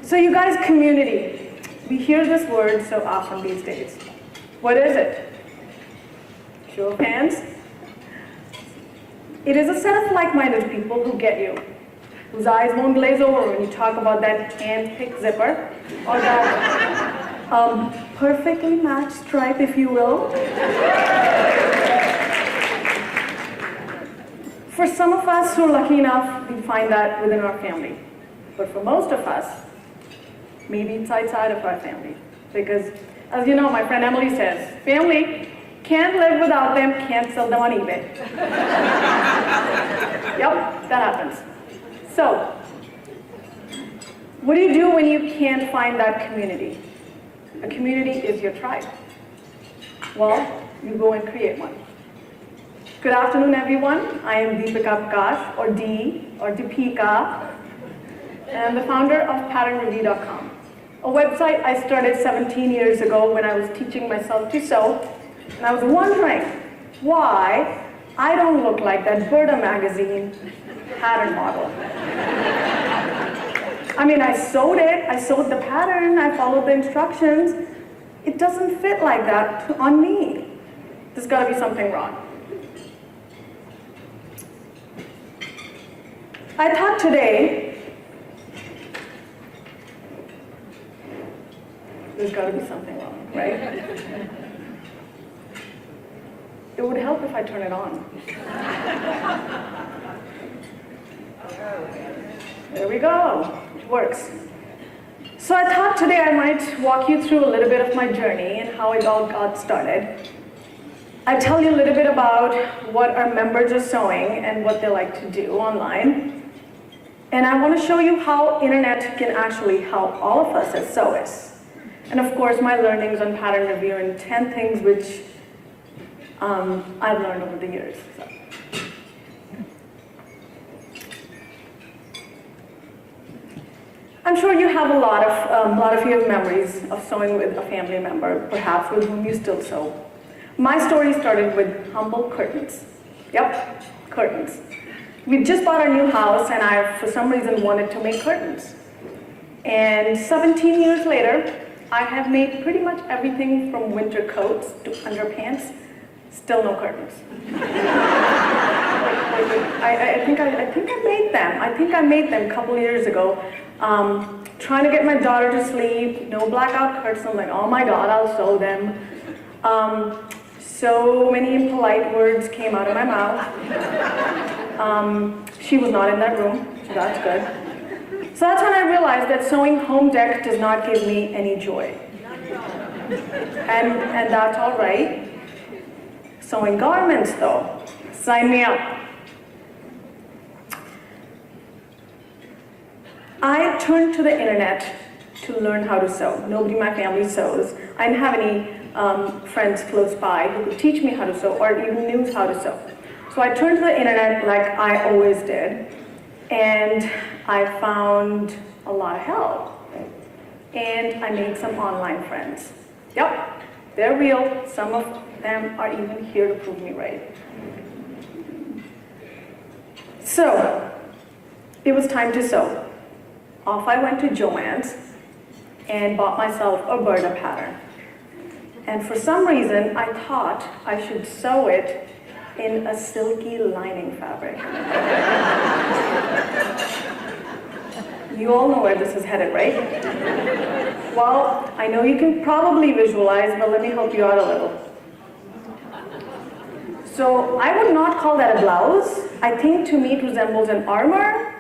So you guys, community. We hear this word so often these days. What is it? Show of hands. It is a set of like-minded people who get you, whose eyes won't glaze over when you talk about that hand-picked zipper, or that perfectly matched stripe, if you will. For some of us who are lucky enough, we find that within our family. But for most of us, maybe it's outside of our family. Because, as you know, my friend Emily says, family, can't live without them, can't sell them on eBay. Yep, that happens. So, what do you do when you can't find that community? A community is your tribe. Well, you go and create one. Good afternoon, everyone. I am Deepika Prakash, or Dee, or Deepika, and I'm the founder of patternreview.com, a website I started 17 years ago when I was teaching myself to sew, and I was wondering why I don't look like that Berta magazine pattern model. I mean, I sewed it, I sewed the pattern, I followed the instructions. It doesn't fit like that on me. There's got to be something wrong. I thought today, there's got to be something wrong, right? It would help if I turn it on. There we go, it works. So I thought today I might walk you through a little bit of my journey and how it all got started. I'll tell you a little bit about what our members are sewing and what they like to do online. And I want to show you how internet can actually help all of us as sewists. And of course, my learnings on pattern review and 10 things which I've learned over the years. So. I'm sure you have a lot of you have memories of sewing with a family member, perhaps with whom you still sew. My story started with humble curtains. Yep, curtains. We just bought our new house, and I, for some reason, wanted to make curtains. And 17 years later, I have made pretty much everything from winter coats to underpants. Still no curtains. I think I made them. I think I made them a couple years ago. Trying to get my daughter to sleep, no blackout curtains. I'm like, oh my God, I'll sew them. So many impolite words came out of my mouth. She was not in that room, so that's good. So that's when I realized that sewing home dec does not give me any joy. And that's all right. Sewing garments, though, sign me up. I turned to the internet to learn how to sew. Nobody in my family sews. I didn't have any friends close by who could teach me how to sew or even knew how to sew. So I turned to the internet like I always did, and I found a lot of help. And I made some online friends. Yep, they're real. Some of them are even here to prove me right. So, it was time to sew. Off I went to Joann's and bought myself a Berta pattern. And for some reason, I thought I should sew it in a silky lining fabric. You all know where this is headed, right? Well, I know you can probably visualize, but let me help you out a little. So I would not call that a blouse. I think to me it resembles an armor.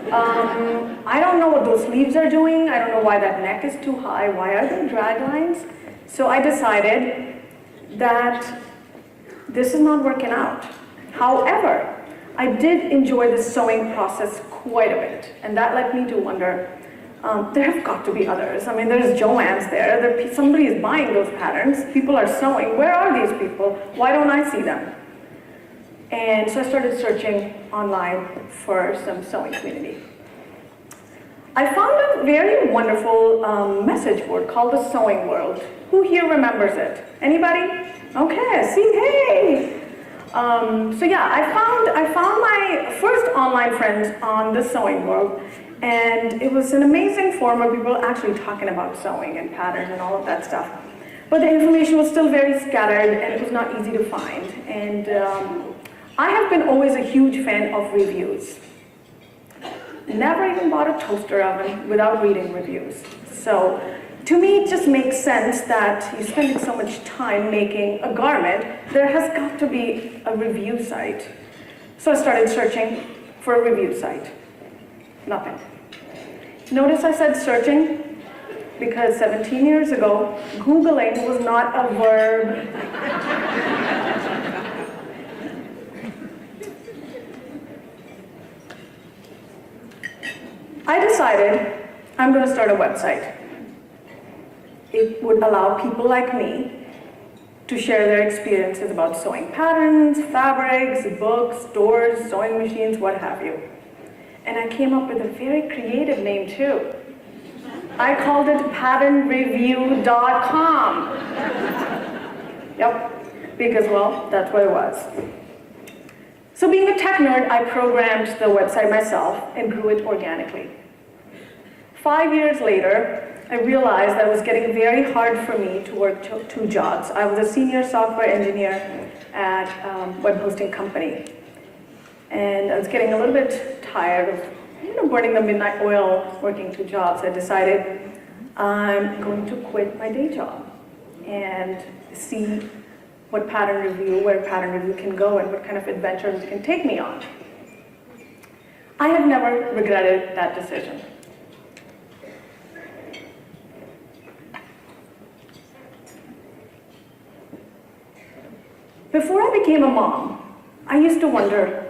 I don't know what those sleeves are doing. I don't know why that neck is too high. Why are there drag lines? So I decided that this is not working out. However, I did enjoy the sewing process quite a bit, and that led me to wonder, there have got to be others. I mean, there's Joann's there. Somebody is buying those patterns. People are sewing. Where are these people? Why don't I see them? And so I started searching online for some sewing community. I found a very wonderful message board called the Sewing World. Who here remembers it? Anybody? Okay, I see, hey! So yeah, I found my first online friends on the Sewing World, And it was an amazing forum where people were actually talking about sewing and patterns and all of that stuff. But the information was still very scattered and it was not easy to find. And I have been always a huge fan of reviews. Never even bought a toaster oven without reading reviews. So to me, it just makes sense that you're spending so much time making a garment, there has got to be a review site. So I started searching for a review site. Nothing. Notice I said searching because 17 years ago, Googling was not a verb. I decided I'm going to start a website. It would allow people like me to share their experiences about sewing patterns, fabrics, books, doors, sewing machines, what have you. And I came up with a very creative name too. I called it patternreview.com. Yep, because well, that's what it was. So being a tech nerd, I programmed the website myself and grew it organically. 5 years later, I realized that it was getting very hard for me to work two jobs. I was a senior software engineer at a web hosting company. And I was getting a little bit tired of burning the midnight oil working two jobs. I decided I'm going to quit my day job and see where pattern review can go and what kind of adventures it can take me on. I have never regretted that decision. Before I became a mom, I used to wonder,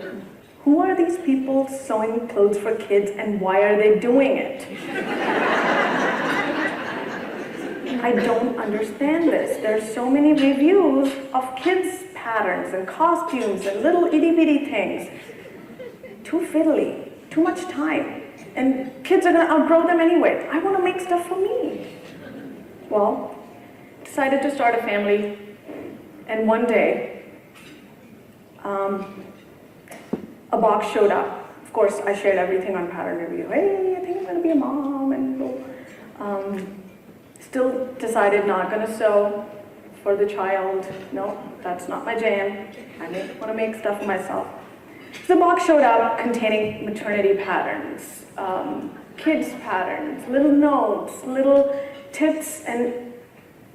who are these people sewing clothes for kids and why are they doing it? I don't understand this. There's so many reviews of kids' patterns and costumes and little itty-bitty things. Too fiddly, too much time. And kids are gonna outgrow them anyway. I wanna make stuff for me. Well, decided to start a family, and one day, a box showed up. Of course, I shared everything on Pattern Review. Hey, I think I'm gonna be a mom, and still decided not gonna sew for the child. No, that's not my jam. I wanna make stuff for myself. So the box showed up containing maternity patterns, kids patterns, little notes, little tips and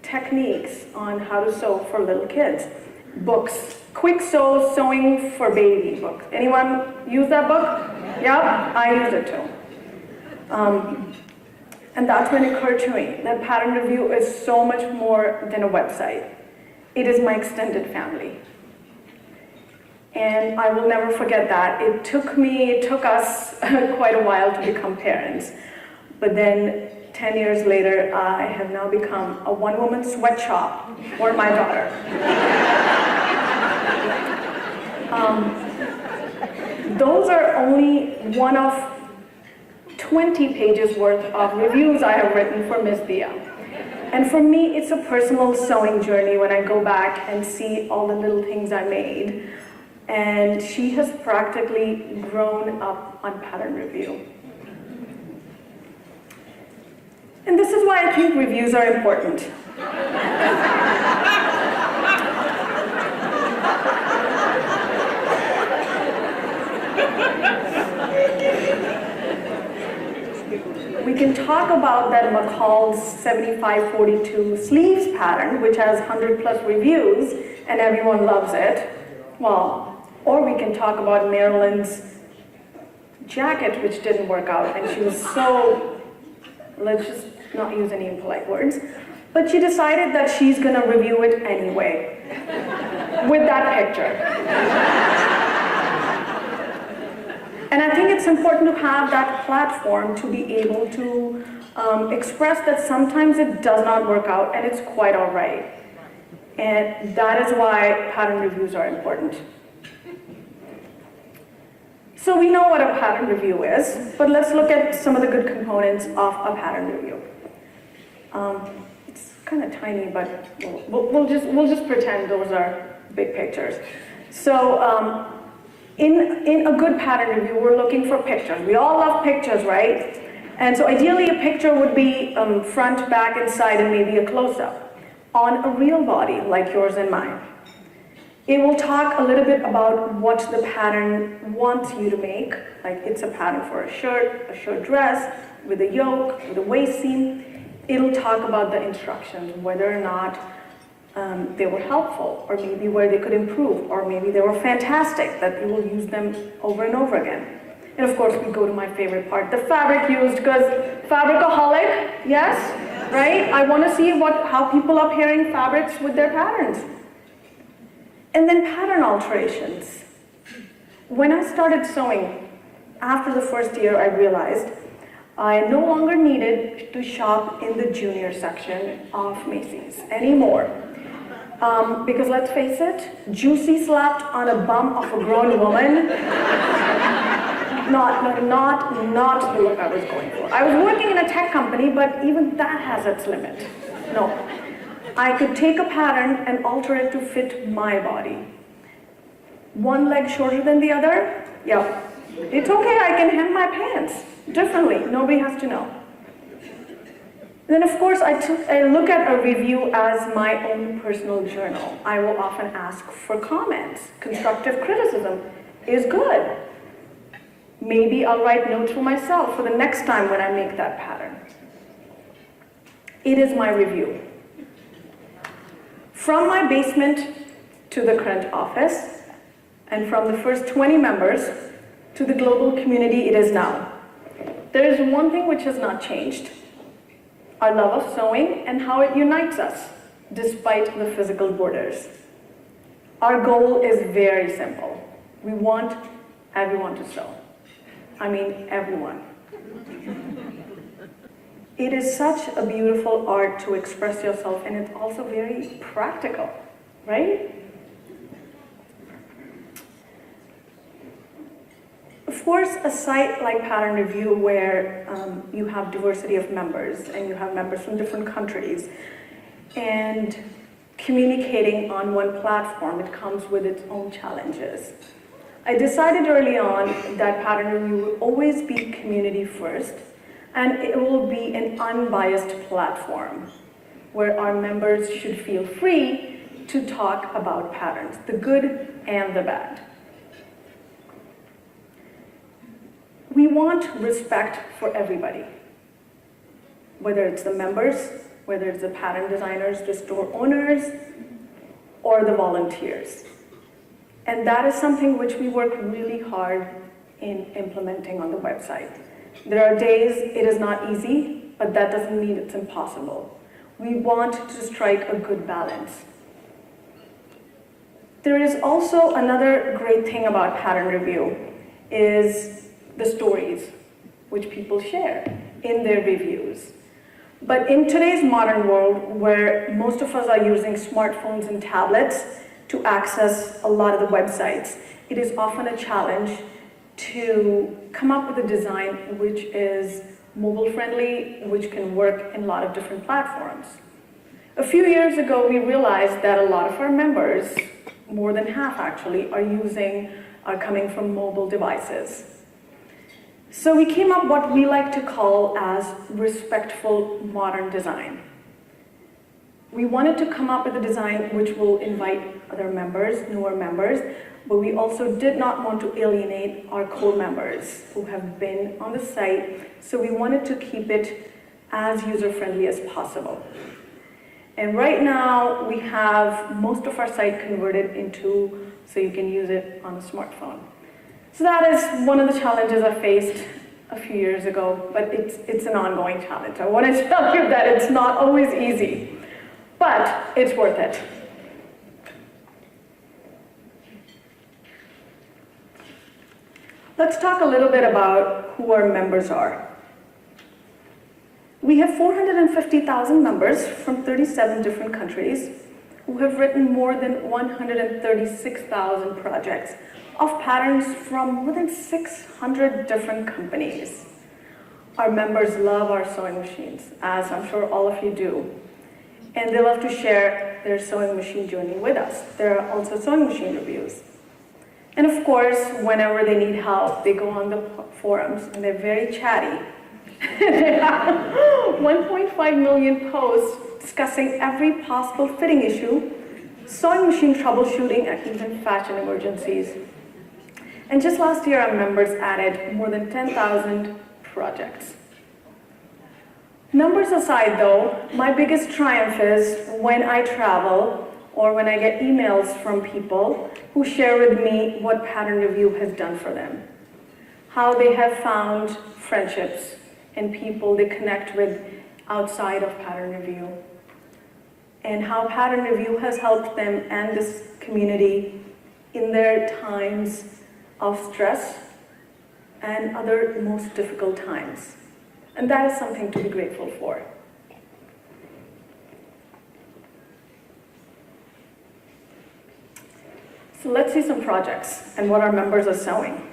techniques on how to sew for little kids. Books, Quick Sew Sewing for Baby book. Anyone use that book? Yep, I use it too. And that's when it occurred to me that Pattern Review is so much more than a website. It is my extended family. And I will never forget that. It took us quite a while to become parents. But then 10 years later, I have now become a one-woman sweatshop for my daughter. Those are only one of 20 pages worth of reviews I have written for Miss Dia. And for me, it's a personal sewing journey when I go back and see all the little things I made. And she has practically grown up on Pattern Review. And this is why I think reviews are important. We can talk about that McCall's 7542 sleeves pattern, which has 100+ reviews, and everyone loves it. Well, or we can talk about Marilyn's jacket, which didn't work out, and she was so, let's just not use any impolite words, but she decided that she's gonna review it anyway, with that picture. And I think it's important to have that platform to be able to express that sometimes it does not work out, and it's quite all right. And that is why pattern reviews are important. So we know what a pattern review is, but let's look at some of the good components of a pattern review. It's kind of tiny, but we'll just pretend those are big pictures. So In a good pattern review, we're looking for pictures. We all love pictures, right? And so ideally a picture would be front, back, and side, and maybe a close-up on a real body like yours and mine. It will talk a little bit about what the pattern wants you to make, like it's a pattern for a shirt dress, with a yoke, with a waist seam. It'll talk about the instructions, whether or not they were helpful, or maybe where they could improve, or maybe they were fantastic, that you will use them over and over again. And of course, we go to my favorite part, the fabric used, because fabricaholic, yes, right? I want to see how people are pairing fabrics with their patterns. And then pattern alterations. When I started sewing, after the first year, I realized I no longer needed to shop in the junior section of Macy's anymore. Because let's face it, juicy slapped on a bum of a grown woman, not the look I was going for. I was working in a tech company, but even that has its limit. No. I could take a pattern and alter it to fit my body. One leg shorter than the other? Yeah. It's okay, I can hem my pants differently. Nobody has to know. Then of course I look at a review as my own personal journal. I will often ask for comments. Constructive criticism is good. Maybe I'll write notes for myself for the next time when I make that pattern. It is my review. From my basement to the current office, and from the first 20 members to the global community it is now, there is one thing which has not changed: our love of sewing and how it unites us, despite the physical borders. Our goal is very simple. We want everyone to sew. I mean, everyone. It is such a beautiful art to express yourself, and it's also very practical, right? Of course, a site like Pattern Review, where you have diversity of members, and you have members from different countries, and communicating on one platform, it comes with its own challenges. I decided early on that Pattern Review will always be community first, and it will be an unbiased platform where our members should feel free to talk about patterns, the good and the bad. We want respect for everybody, whether it's the members, whether it's the pattern designers, the store owners, or the volunteers. And that is something which we work really hard in implementing on the website. There are days it is not easy, but that doesn't mean it's impossible. We want to strike a good balance. There is also another great thing about Pattern Review is the stories which people share in their reviews. But in today's modern world, where most of us are using smartphones and tablets to access a lot of the websites, it is often a challenge to come up with a design which is mobile-friendly, which can work in a lot of different platforms. A few years ago, we realized that a lot of our members, more than half actually, are coming from mobile devices. So we came up what we like to call as respectful modern design. We wanted to come up with a design which will invite other members, newer members, but we also did not want to alienate our core members who have been on the site, so we wanted to keep it as user-friendly as possible. And right now, we have most of our site converted into, so you can use it on a smartphone. So that is one of the challenges I faced a few years ago, but it's an ongoing challenge. I want to tell you that it's not always easy, but it's worth it. Let's talk a little bit about who our members are. We have 450,000 members from 37 different countries who have written more than 136,000 projects of patterns from more than 600 different companies. Our members love our sewing machines, as I'm sure all of you do. And they love to share their sewing machine journey with us. There are also sewing machine reviews. And of course, whenever they need help, they go on the forums, and they're very chatty. They have 1.5 million posts discussing every possible fitting issue, sewing machine troubleshooting, and even fashion emergencies. And just last year, our members added more than 10,000 projects. Numbers aside though, my biggest triumph is when I travel or when I get emails from people who share with me what Pattern Review has done for them, how they have found friendships and people they connect with outside of Pattern Review, and how Pattern Review has helped them and this community in their times of stress and other most difficult times. And that is something to be grateful for. So let's see some projects and what our members are sewing.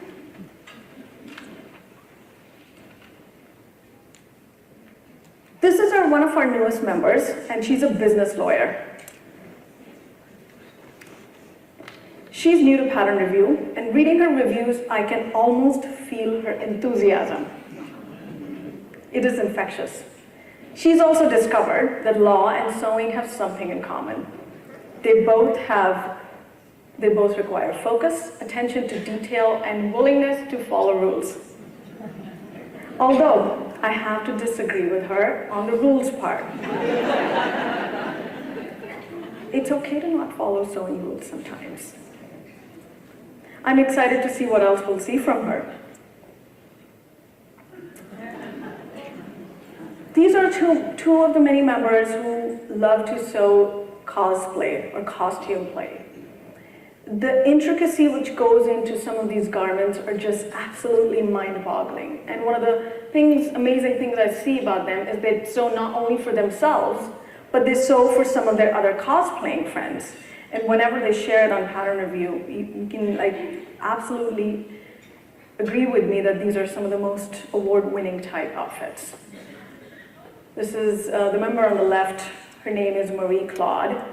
This is one of our newest members, and she's a business lawyer. She's new to Pattern Review, and reading her reviews, I can almost feel her enthusiasm. It is infectious. She's also discovered that law and sewing have something in common. They both require focus, attention to detail, and willingness to follow rules. Although I have to disagree with her on the rules part. It's okay to not follow sewing rules sometimes. I'm excited to see what else we'll see from her. These are two of the many members who love to sew cosplay or costume play. The intricacy which goes into some of these garments are just absolutely mind-boggling. And one of the amazing things I see about them is they sew not only for themselves, but they sew for some of their other cosplaying friends. And whenever they share it on Pattern Review, you can absolutely agree with me that these are some of the most award-winning type outfits. This is the member on the left, her name is Marie Claude,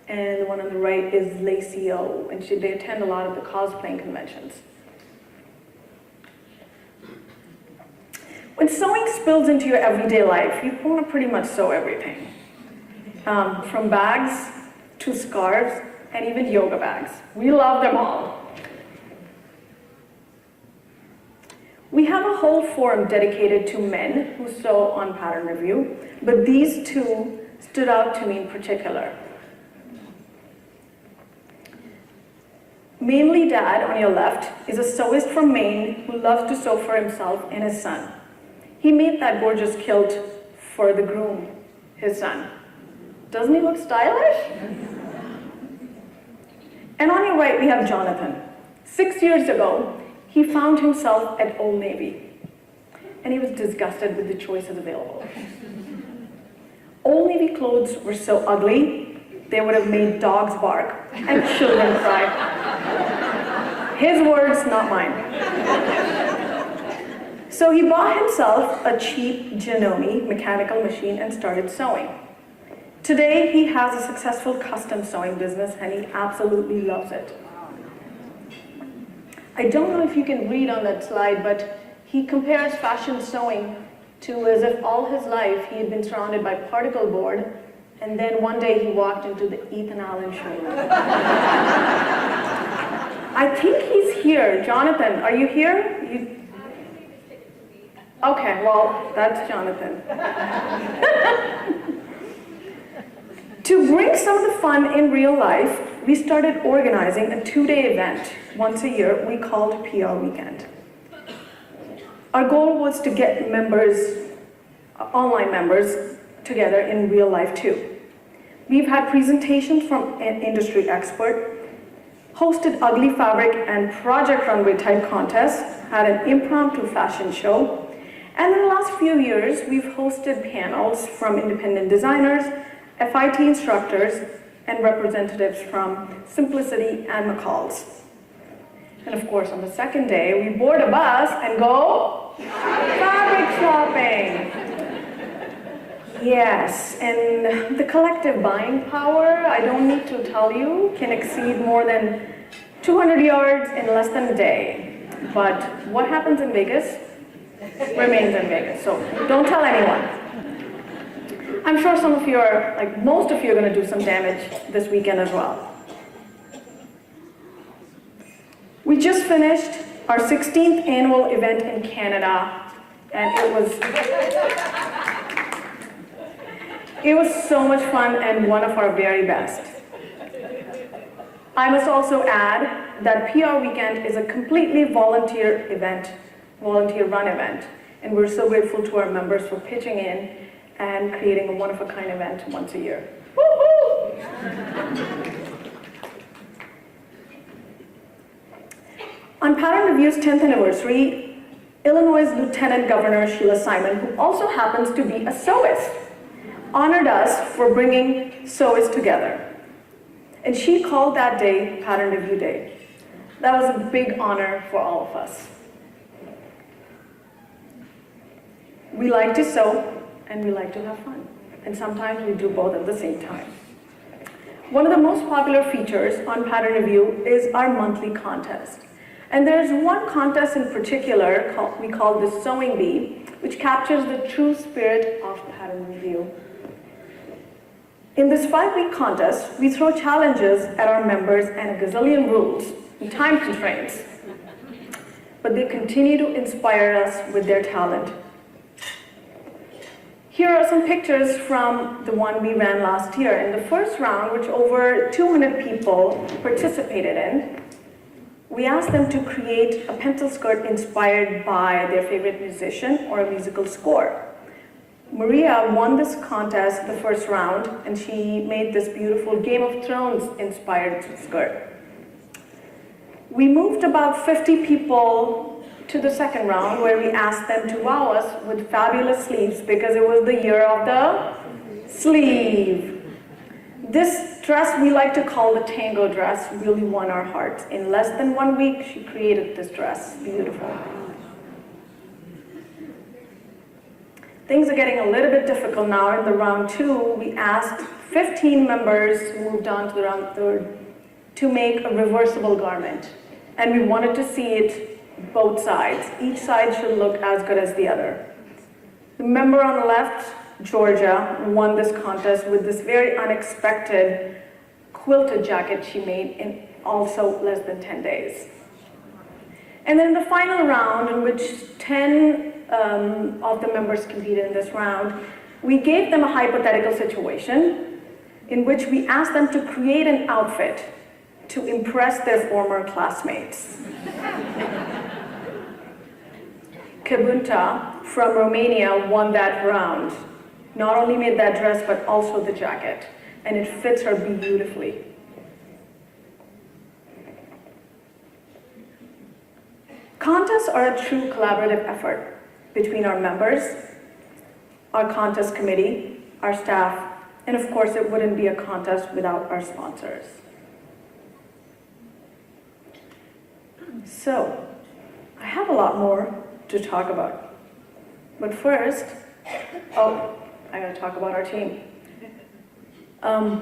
and the one on the right is Lacey O, and they attend a lot of the cosplaying conventions. When sewing spills into your everyday life, you want to pretty much sew everything. From bags to scarves and even yoga bags. We love them all. We have a whole forum dedicated to men who sew on Pattern Review, but these two stood out to me in particular. Mainly Dad, on your left, is a sewist from Maine who loves to sew for himself and his son. He made that gorgeous kilt for the groom, his son. Doesn't he look stylish? And on your right, we have Jonathan. 6 years ago, he found himself at Old Navy, and he was disgusted with the choices available. Old Navy clothes were so ugly, they would have made dogs bark and children cry. His words, not mine. So he bought himself a cheap Janome mechanical machine and started sewing. Today, he has a successful custom sewing business, and he absolutely loves it. I don't know if you can read on that slide, but he compares fashion sewing to as if all his life he had been surrounded by particle board, and then one day he walked into the Ethan Allen showroom. I think he's here. Jonathan, are you here? Okay, well, that's Jonathan. To bring some of the fun in real life, we started organizing a 2-day event once a year we called PR Weekend. Our goal was to get members, online members, together in real life too. We've had presentations from an industry expert, hosted ugly fabric and project runway type contests, had an impromptu fashion show, and in the last few years, we've hosted panels from independent designers, FIT instructors, and representatives from Simplicity and McCall's. And of course, on the second day, we board a bus and go fabric shopping. Yes, and the collective buying power, I don't need to tell you, can exceed more than 200 yards in less than a day. But what happens in Vegas remains in Vegas, so don't tell anyone. I'm sure some of you are, like most of you are going to do some damage this weekend as well. We just finished our 16th annual event in Canada, and it was so much fun and one of our very best. I must also add that PR Weekend is a completely volunteer event, volunteer-run event, and we're so grateful to our members for pitching in and creating a one-of-a-kind event once a year. Woo-hoo! On Pattern Review's 10th anniversary, Illinois' Lieutenant Governor Sheila Simon, who also happens to be a sewist, honored us for bringing sewists together. And she called that day Pattern Review Day. That was a big honor for all of us. We like to sew and we like to have fun. And sometimes we do both at the same time. One of the most popular features on Pattern Review is our monthly contest. And there's one contest in particular we call the Sewing Bee, which captures the true spirit of Pattern Review. In this 5-week contest, we throw challenges at our members and a gazillion rules and time constraints. But they continue to inspire us with their talent. Here are some pictures from the one we ran last year. In the first round, which over 200 people participated in, we asked them to create a pencil skirt inspired by their favorite musician or a musical score. Maria won this contest the first round, and she made this beautiful Game of Thrones inspired skirt. We moved about 50 people to the second round, where we asked them to wow us with fabulous sleeves because it was the year of the sleeve. This dress we like to call the Tango Dress really won our hearts. In less than 1 week, she created this dress. Beautiful. Things are getting a little bit difficult now. In the round 2, we asked 15 members who moved on to the round 3rd to make a reversible garment. And we wanted to see it both sides. Each side should look as good as the other. The member on the left, Georgia, won this contest with this very unexpected quilted jacket she made in also less than 10 days. And then the final round, in which 10 of the members competed in this round, we gave them a hypothetical situation in which we asked them to create an outfit to impress their former classmates. Kabunta from Romania won that round. Not only made that dress, but also the jacket, and it fits her beautifully. Contests are a true collaborative effort between our members, our contest committee, our staff, and of course it wouldn't be a contest without our sponsors. So, I have a lot more to talk about. But first, I gotta talk about our team.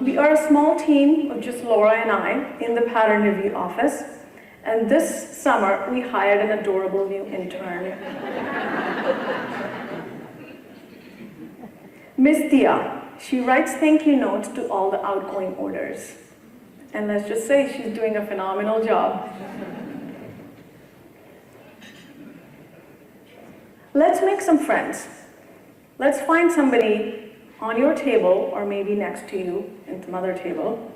We are a small team of just Laura and I in the Pattern Review office. And this summer, we hired an adorable new intern. Miss Tia, she writes thank you notes to all the outgoing orders. And let's just say she's doing a phenomenal job. Let's make some friends. Let's find somebody on your table, or maybe next to you in some other table,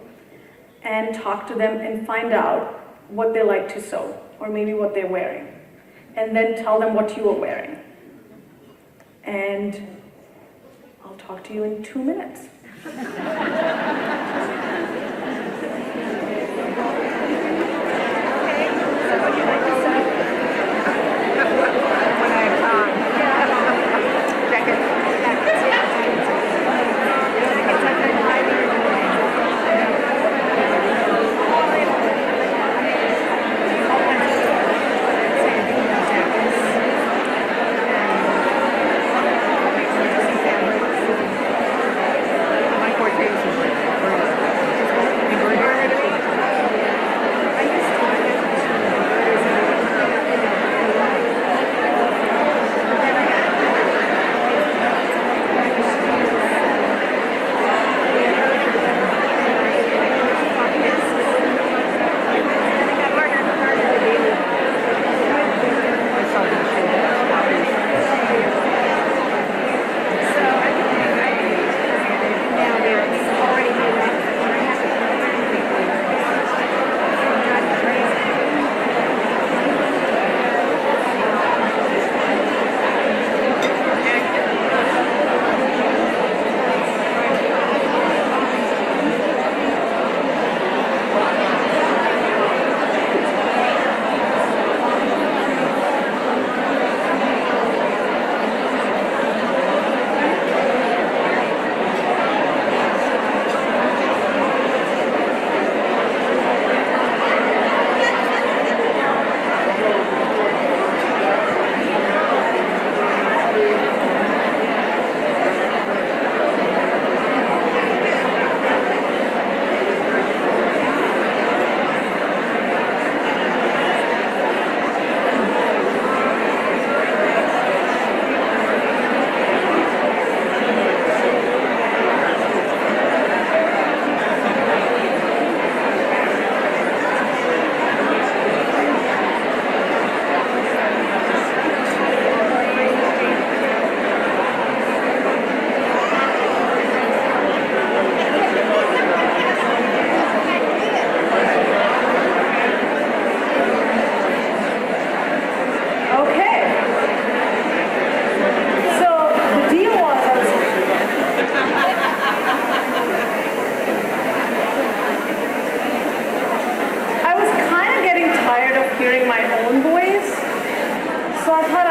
and talk to them and find out what they like to sew, or maybe what they're wearing. And then tell them what you are wearing. And I'll talk to you in 2 minutes.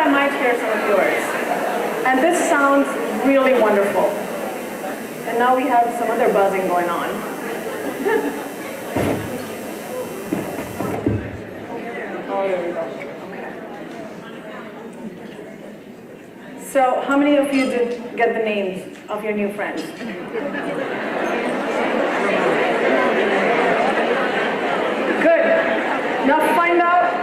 I might hear some of yours. And this sounds really wonderful. And now we have some other buzzing going on. Oh, there we go. Okay. So, how many of you did get the names of your new friends? Good. Now find out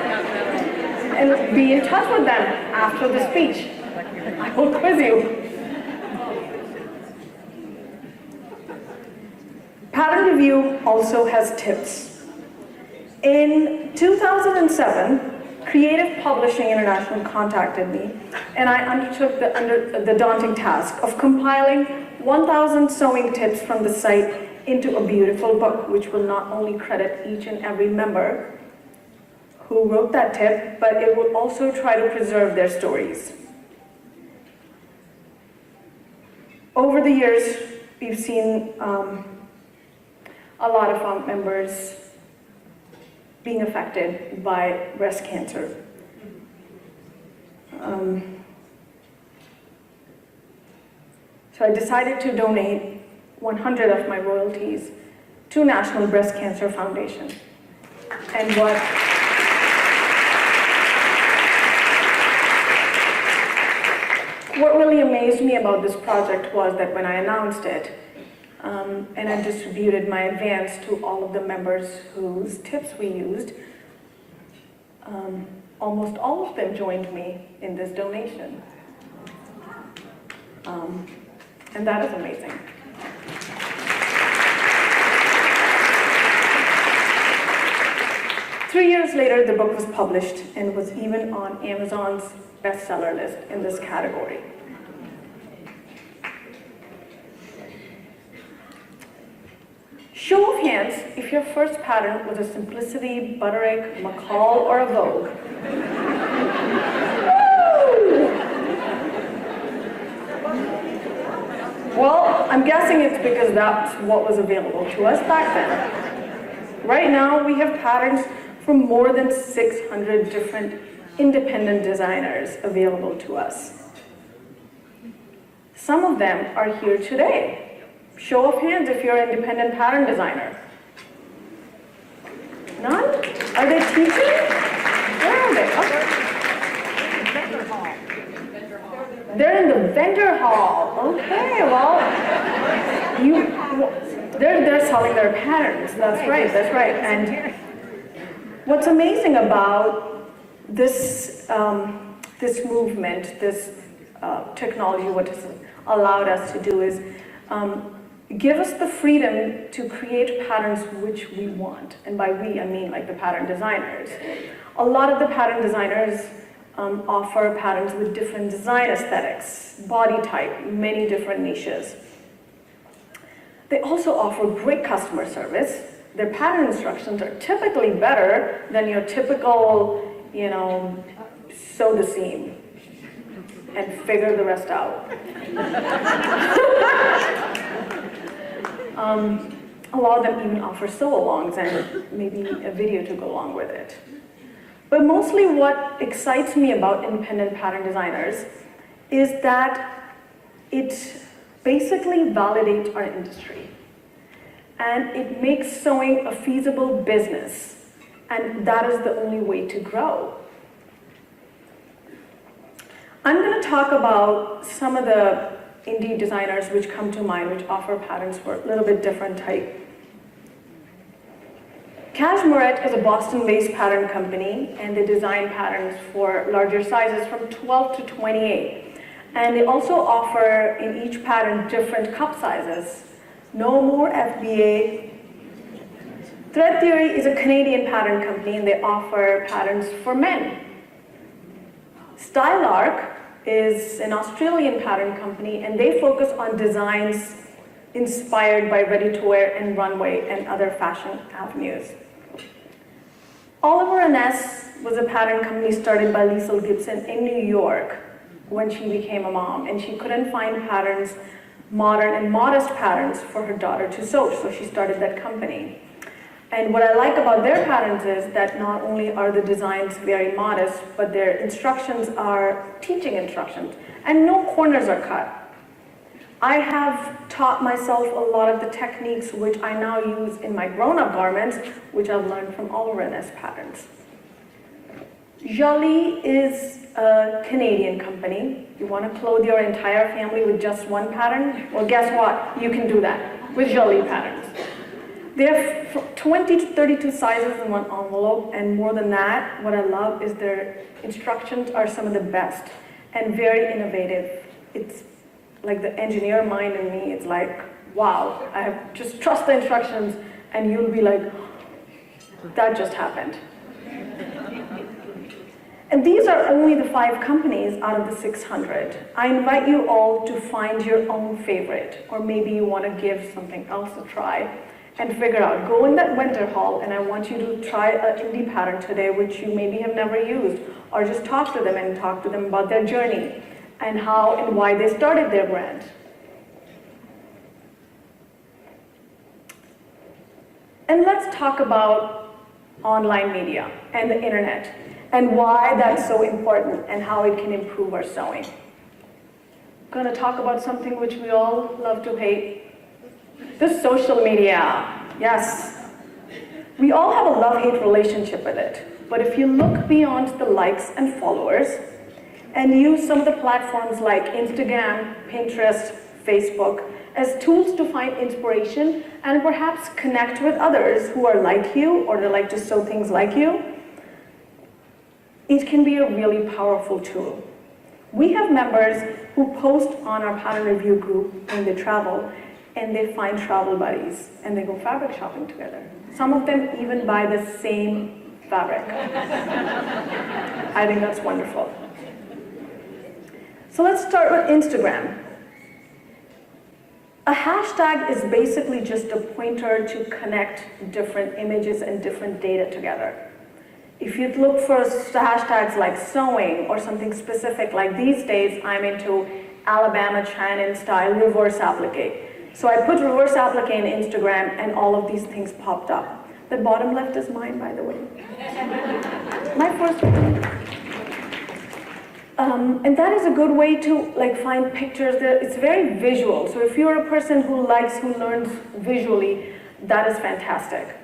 and be in touch with them after the speech. I will quiz you. Pattern Review also has tips. In 2007, Creative Publishing International contacted me, and I undertook the daunting task of compiling 1,000 sewing tips from the site into a beautiful book, which will not only credit each and every member who wrote that tip, but it will also try to preserve their stories. Over the years, we've seen a lot of our members being affected by breast cancer. So I decided to donate 100 of my royalties to National Breast Cancer Foundation. And what really amazed me about this project was that when I announced it, and I distributed my advance to all of the members whose tips we used, almost all of them joined me in this donation. And that is amazing. Three years later, the book was published and was even on Amazon's bestseller list in this category. Show of hands if your first pattern was a Simplicity, Butterick, McCall, or a Vogue. Well, I'm guessing it's because that's what was available to us back then. Right now, we have patterns from more than 600 different independent designers available to us. Some of them are here today. Show of hands if you're an independent pattern designer. None? Are they teaching? Where are they? Oh. They're in the vendor hall. Okay, well, they're selling their patterns. That's right, that's right. And what's amazing about this, this movement, this technology, what it's allowed us to do is give us the freedom to create patterns which we want. And by we, I mean like the pattern designers. A lot of the pattern designers offer patterns with different design aesthetics, body type, many different niches. They also offer great customer service. Their pattern instructions are typically better than your typical, sew the seam and figure the rest out. A lot of them even offer sew-alongs and maybe a video to go along with it. But mostly what excites me about independent pattern designers is that it basically validates our industry. And it makes sewing a feasible business. And that is the only way to grow. I'm going to talk about some of the indie designers which come to mind, which offer patterns for a little bit different type. Cashmere is a Boston-based pattern company, and they design patterns for larger sizes from 12 to 28. And they also offer in each pattern different cup sizes. No More FBA. Thread Theory is a Canadian pattern company, and they offer patterns for men. Stylark is an Australian pattern company, and they focus on designs inspired by ready-to-wear and runway and other fashion avenues. Oliver & Ness was a pattern company started by Liesl Gibson in New York when she became a mom, and she couldn't find patterns, modern and modest patterns for her daughter to sew, so she started that company. And what I like about their patterns is that not only are the designs very modest, but their instructions are teaching instructions, and no corners are cut. I have taught myself a lot of the techniques which I now use in my grown-up garments, which I've learned from all Rennes patterns. Jolie is a Canadian company. You want to clothe your entire family with just one pattern? Well, guess what? You can do that with Jolie patterns. There are 20 to 32 sizes in one envelope, and more than that, what I love is their instructions are some of the best and very innovative. It's like the engineer mind in me, it's like, wow, I have just trust the instructions, and you'll be like, that just happened. And these are only the 5 companies out of the 600. I invite you all to find your own favorite, or maybe you want to give something else a try and figure out. Go in that winter haul, and I want you to try an indie pattern today, which you maybe have never used, or just talk to them and talk to them about their journey and how and why they started their brand. And let's talk about online media and the internet, and why that's so important and how it can improve our sewing. I'm going to talk about something which we all love to hate, the social media. Yes. We all have a love-hate relationship with it, but if you look beyond the likes and followers and use some of the platforms like Instagram, Pinterest, Facebook as tools to find inspiration and perhaps connect with others who are like you or they like to sew things like you, it can be a really powerful tool. We have members who post on our pattern review group when they travel, and they find travel buddies, and they go fabric shopping together. Some of them even buy the same fabric. I think that's wonderful. So let's start with Instagram. A hashtag is basically just a pointer to connect different images and different data together. If you look for hashtags like sewing or something specific, like these days I'm into Alabama Shannon style reverse applique. So I put reverse applique in Instagram and all of these things popped up. The bottom left is mine, by the way. My first one. And that is a good way to find pictures. It's very visual. So if you're a person who learns visually, that is fantastic.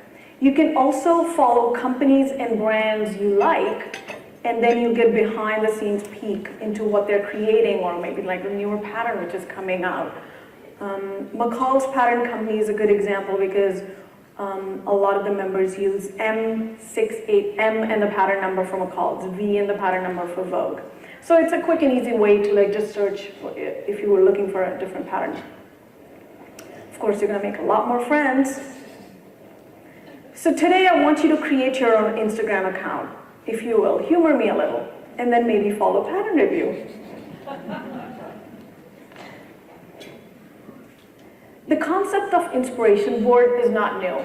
You can also follow companies and brands you like, and then you get behind the scenes peek into what they're creating, or maybe like a newer pattern which is coming out. McCall's Pattern Company is a good example because a lot of the members use M68, M and the pattern number for McCall's, V and the pattern number for Vogue. So it's a quick and easy way to just search if you were looking for a different pattern. Of course, you're going to make a lot more friends. So today I want you to create your own Instagram account, if you will. Humor me a little, and then maybe follow pattern review. The concept of inspiration board is not new.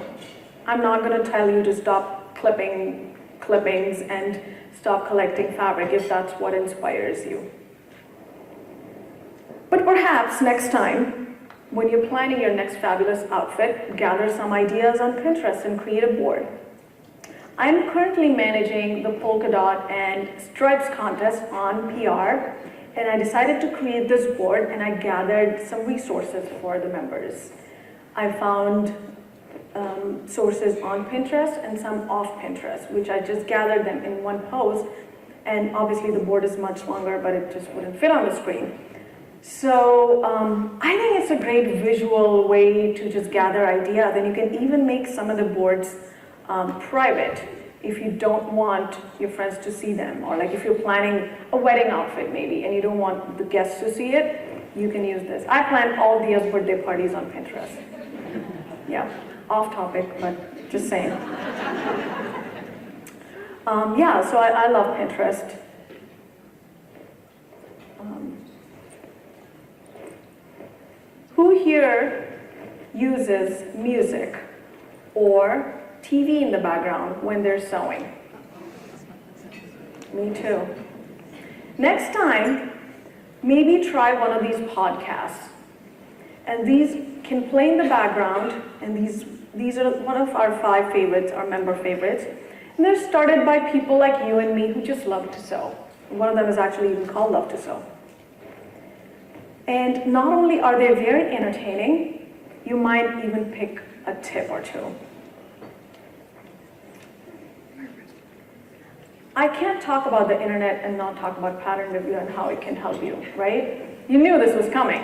I'm not going to tell you to stop clippings and stop collecting fabric if that's what inspires you. But perhaps next time, when you're planning your next fabulous outfit, gather some ideas on Pinterest and create a board. I'm currently managing the polka dot and stripes contest on PR, and I decided to create this board, and I gathered some resources for the members. I found sources on Pinterest and some off Pinterest, which I just gathered them in one post, and obviously the board is much longer, but it just wouldn't fit on the screen. So I think it's a great visual way to just gather ideas, and you can even make some of the boards private if you don't want your friends to see them, or if you're planning a wedding outfit maybe and you don't want the guests to see it, you can use this. I plan all Dia's birthday parties on Pinterest. Yeah, off topic, but just saying. Yeah, so I love Pinterest. Who here uses music or TV in the background when they're sewing? Me too. Next time, maybe try one of these podcasts. And these can play in the background, and these These are one of our 5 favorites, our member favorites. And they're started by people like you and me who just love to sew. One of them is actually even called Love to Sew. And not only are they very entertaining, you might even pick a tip or two. I can't talk about the internet and not talk about pattern review and how it can help you, right? You knew this was coming.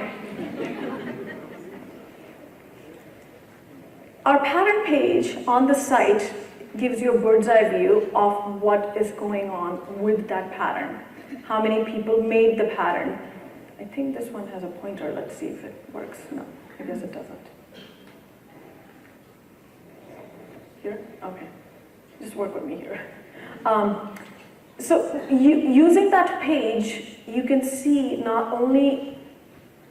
Our pattern page on the site gives you a bird's eye view of what is going on with that pattern. How many people made the pattern. I think this one has a pointer. Let's see if it works. No, I guess it doesn't. Here? Okay. Just work with me here. Using that page, you can see not only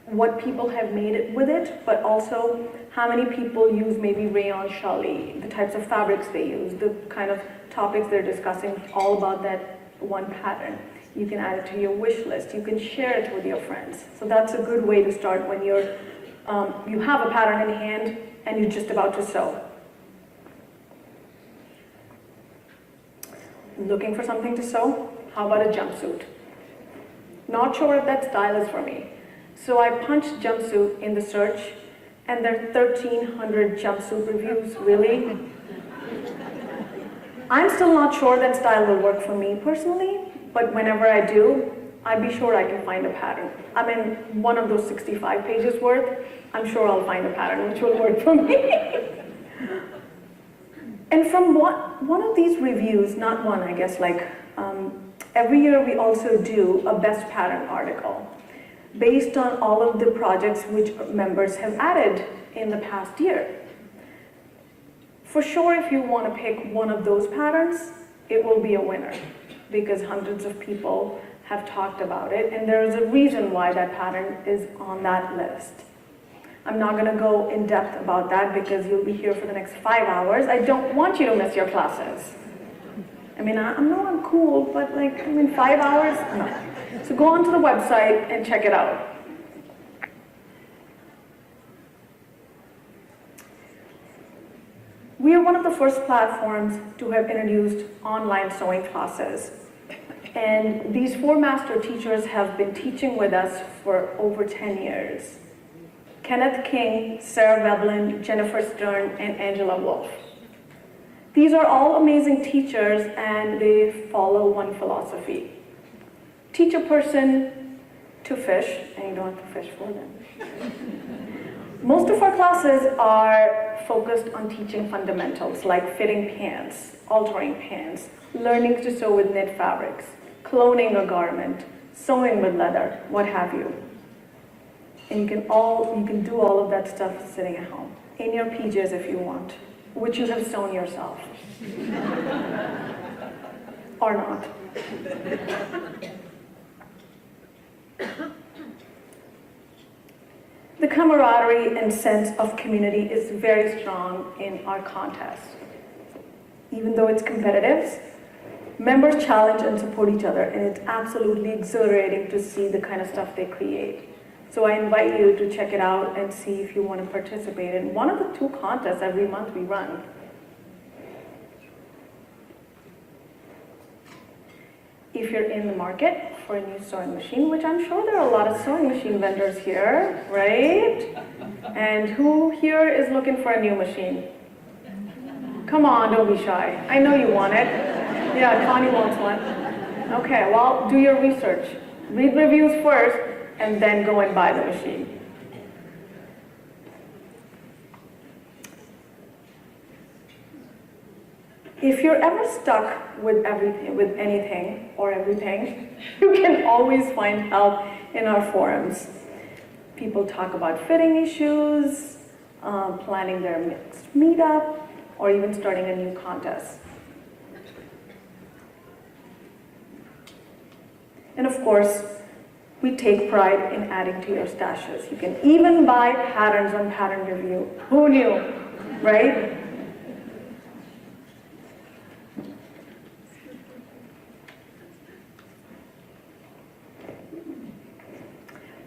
what people have made with it, but also how many people use maybe rayon challis, the types of fabrics they use, the kind of topics they're discussing, all about that one pattern. You can add it to your wish list. You can share it with your friends. So that's a good way to start when you have a pattern in hand and you're just about to sew. Looking for something to sew? How about a jumpsuit? Not sure if that style is for me. So I punched jumpsuit in the search, and there are 1,300 jumpsuit reviews, really? I'm still not sure that style will work for me personally, but whenever I do, I'd be sure I can find a pattern. I mean, one of those 65 pages worth, I'm sure I'll find a pattern which will work for me. And from one of these reviews, not one, I guess, every year we also do a best pattern article based on all of the projects which members have added in the past year. For sure, if you want to pick one of those patterns, it will be a winner because hundreds of people have talked about it, and there's a reason why that pattern is on that list. I'm not going to go in depth about that because you'll be here for the next 5 hours. I don't want you to miss your classes. I mean, I know I'm cool, but 5 hours? No. So go onto the website and check it out. We are one of the first platforms to have introduced online sewing classes. And these 4 master teachers have been teaching with us for over 10 years. Kenneth King, Sarah Veblen, Jennifer Stern, and Angela Wolf. These are all amazing teachers, and they follow one philosophy. Teach a person to fish, and you don't have to fish for them. Most of our classes are focused on teaching fundamentals like fitting pants, altering pants, learning to sew with knit fabrics, cloning a garment, sewing with leather, what have you. And you can do all of that stuff sitting at home, in your PJs if you want, which you have sewn yourself. Or not. The camaraderie and sense of community is very strong in our contest. Even though it's competitive, members challenge and support each other, and it's absolutely exhilarating to see the kind of stuff they create. So I invite you to check it out and see if you want to participate in one of the 2 contests every month we run. If you're in the market for a new sewing machine, which I'm sure there are a lot of sewing machine vendors here, right? And who here is looking for a new machine? Come on, don't be shy. I know you want it. Yeah, Connie wants one. Okay, well, do your research. Read reviews first, and then go and buy the machine. If you're ever stuck with anything or everything, you can always find help in our forums. People talk about fitting issues, planning their next meetup, or even starting a new contest. And of course, we take pride in adding to your stashes. You can even buy patterns on Pattern Review. Who knew, right?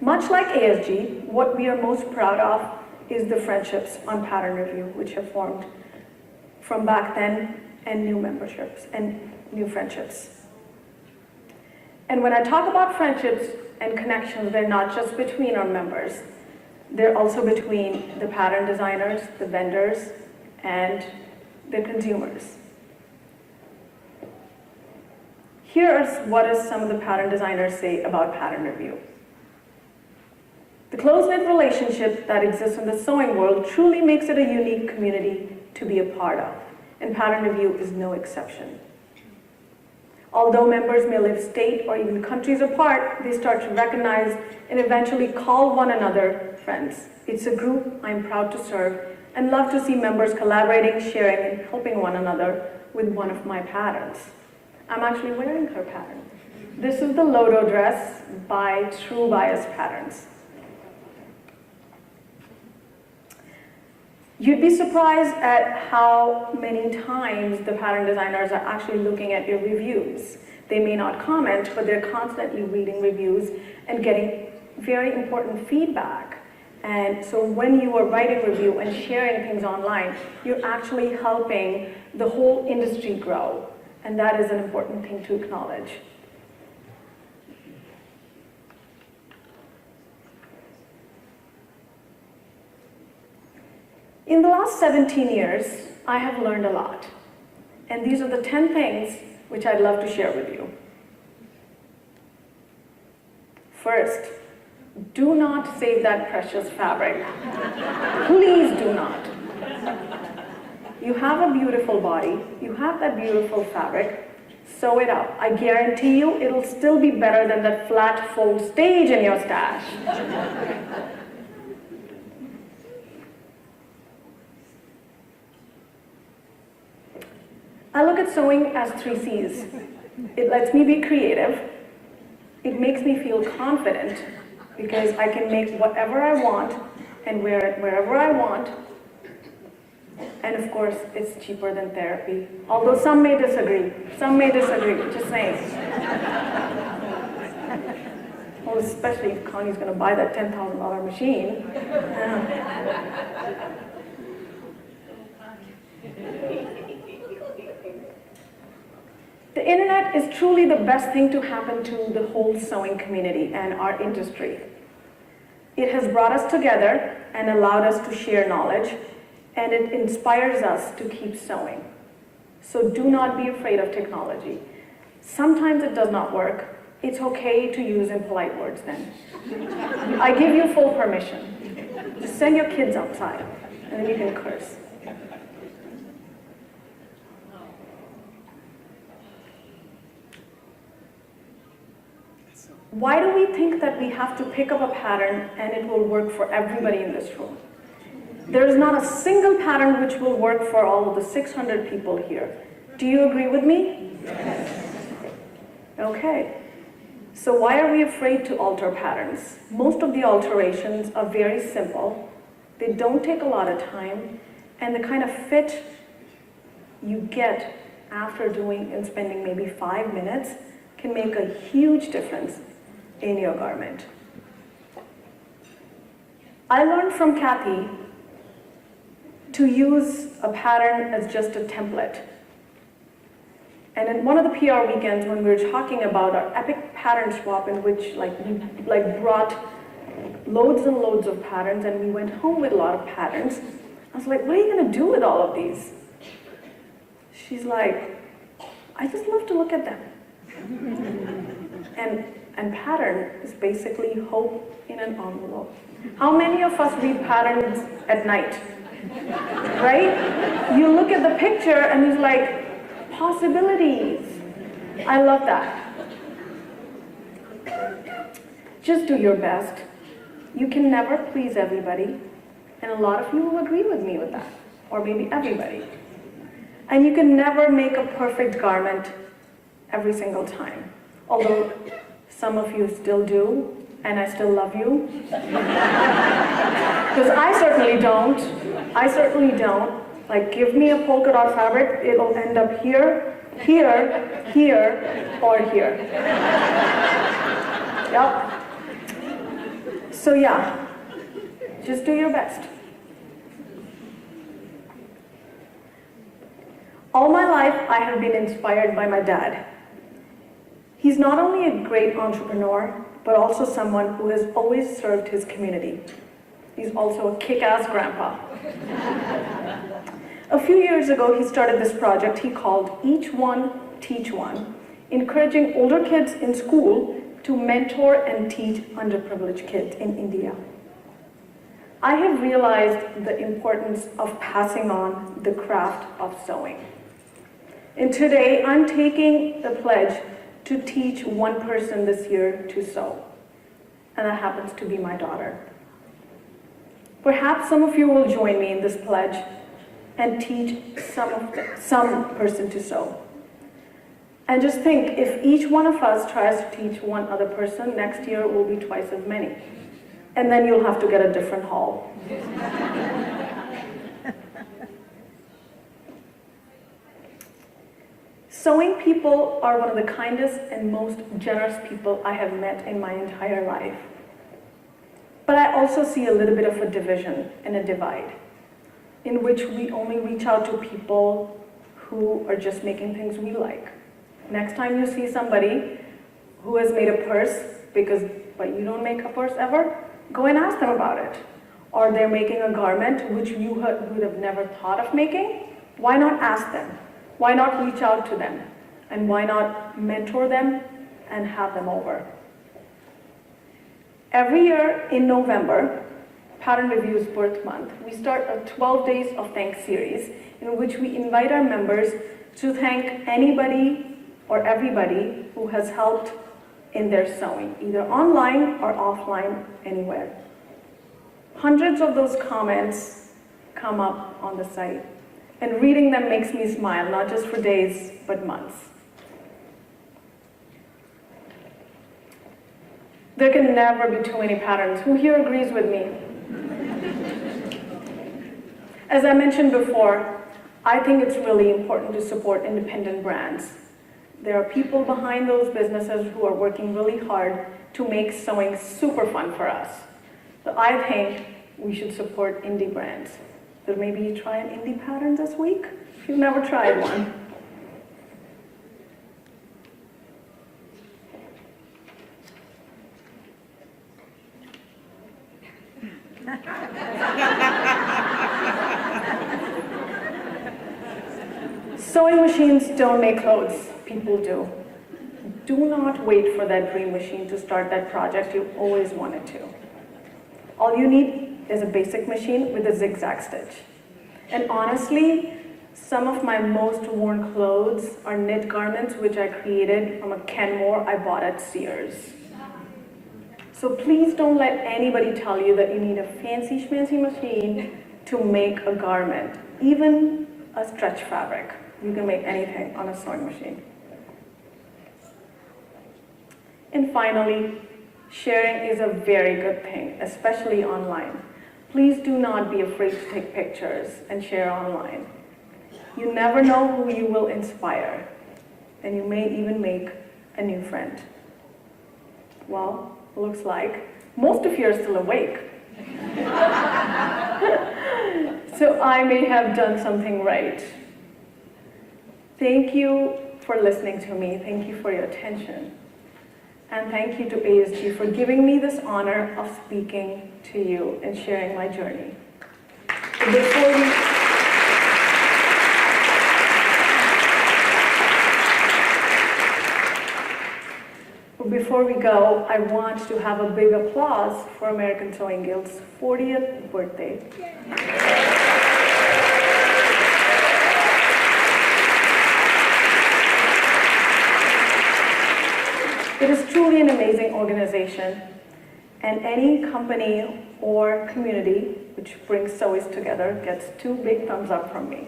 Much like ASG, what we are most proud of is the friendships on pattern review, which have formed from back then, and new memberships and new friendships. And when I talk about friendships and connections, they're not just between our members. They're also between the pattern designers, the vendors, and the consumers. Here's what some of the pattern designers say about pattern review. The close-knit relationship that exists in the sewing world truly makes it a unique community to be a part of, and pattern review is no exception. Although members may live state or even countries apart, they start to recognize and eventually call one another friends. It's a group I'm proud to serve and love to see members collaborating, sharing, and helping one another with one of my patterns. I'm actually wearing her pattern. This is the Tango Dress by True Bias Patterns. You'd be surprised at how many times the pattern designers are actually looking at your reviews. They may not comment, but they're constantly reading reviews and getting very important feedback. And so when you are writing a review and sharing things online, you're actually helping the whole industry grow. And that is an important thing to acknowledge. In the last 17 years, I have learned a lot. And these are the 10 things which I'd love to share with you. First, do not save that precious fabric. Please do not. You have a beautiful body, you have that beautiful fabric, sew it out. I guarantee you it'll still be better than that flat fold stage in your stash. I look at sewing as 3 C's. It lets me be creative. It makes me feel confident because I can make whatever I want and wear it wherever I want. And of course, it's cheaper than therapy. Although some may disagree. Some may disagree, just saying. Well, especially if Connie's going to buy that $10,000 machine. The internet is truly the best thing to happen to the whole sewing community and our industry. It has brought us together and allowed us to share knowledge, and it inspires us to keep sewing. So do not be afraid of technology. Sometimes it does not work. It's okay to use impolite words then. I give you full permission. Just send your kids outside, and then you can curse. Why do we think that we have to pick up a pattern and it will work for everybody in this room? There is not a single pattern which will work for all of the 600 people here. Do you agree with me? Yes. Okay. So why are we afraid to alter patterns? Most of the alterations are very simple. They don't take a lot of time, and the kind of fit you get after doing and spending maybe 5 minutes can make a huge difference in your garment. I learned from Kathy to use a pattern as just a template. And in one of the PR weekends when we were talking about our epic pattern swap in which we brought loads and loads of patterns and we went home with a lot of patterns, I was like, what are you going to do with all of these? She's like, I just love to look at them. And pattern is basically hope in an envelope. How many of us read patterns at night? Right? You look at the picture and it's like, possibilities. I love that. Just do your best. You can never please everybody. And a lot of you will agree with me with that. Or maybe everybody. And you can never make a perfect garment every single time. Although some of you still do, and I still love you. Because I certainly don't. I certainly don't. Like, give me a polka dot fabric, it'll end up here, here, here, or here. Yep. So yeah, just do your best. All my life, I have been inspired by my dad. He's not only a great entrepreneur, but also someone who has always served his community. He's also a kick-ass grandpa. A few years ago, he started this project he called Each One, Teach One, encouraging older kids in school to mentor and teach underprivileged kids in India. I have realized the importance of passing on the craft of sewing. And today, I'm taking the pledge to teach one person this year to sew. And that happens to be my daughter. Perhaps some of you will join me in this pledge and teach some person to sew. And just think, if each one of us tries to teach one other person, next year will be twice as many. And then you'll have to get a different haul. Sewing people are one of the kindest and most generous people I have met in my entire life. But I also see a little bit of a division and a divide, in which we only reach out to people who are just making things we like. Next time you see somebody who has made a purse, but you don't make a purse ever, go and ask them about it. Or they're making a garment which you would have never thought of making, why not ask them? Why not reach out to them? And why not mentor them and have them over? Every year in November, Pattern Review's birth month, we start a 12 Days of Thanks series in which we invite our members to thank anybody or everybody who has helped in their sewing, either online or offline, anywhere. Hundreds of those comments come up on the site, and reading them makes me smile, not just for days, but months. There can never be too many patterns. Who here agrees with me? As I mentioned before, I think it's really important to support independent brands. There are people behind those businesses who are working really hard to make sewing super fun for us. So I think we should support indie brands. So maybe you try an indie pattern this week, if you've never tried one. Sewing machines don't make clothes, people do. Do not wait for that dream machine to start that project you always wanted to. All you need is a basic machine with a zigzag stitch. And honestly, some of my most worn clothes are knit garments which I created from a Kenmore I bought at Sears. So please don't let anybody tell you that you need a fancy schmancy machine to make a garment, even a stretch fabric. You can make anything on a sewing machine. And finally, sharing is a very good thing, especially online. Please do not be afraid to take pictures and share online. You never know who you will inspire, and you may even make a new friend. Well, looks like most of you are still awake. So I may have done something right. Thank you for listening to me. Thank you for your attention. And thank you to ASG for giving me this honor of speaking to you and sharing my journey. Before we go, I want to have a big applause for American Sewing Guild's 40th birthday. It is truly an amazing organization, and any company or community which brings sewies together gets 2 big thumbs up from me.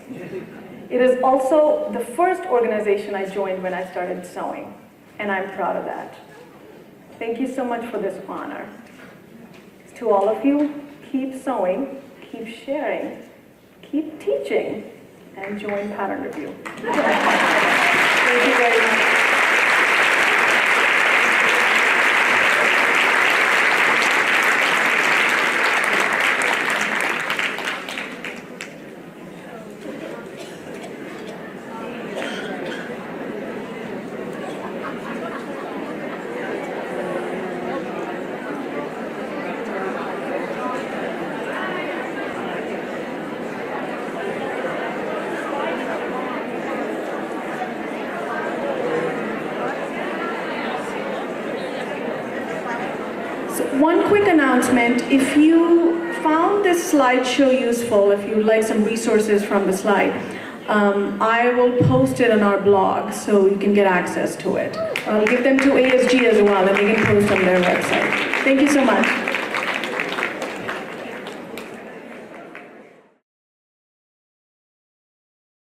It is also the first organization I joined when I started sewing, and I'm proud of that. Thank you so much for this honor. To all of you, keep sewing, keep sharing, keep teaching, and join Pattern Review. Thank you very much. quick announcement. If you found this slideshow useful, if you like some resources from the slide, I will post it on our blog so you can get access to it. I'll give them to ASG as well, and they can post on their website. Thank you so much.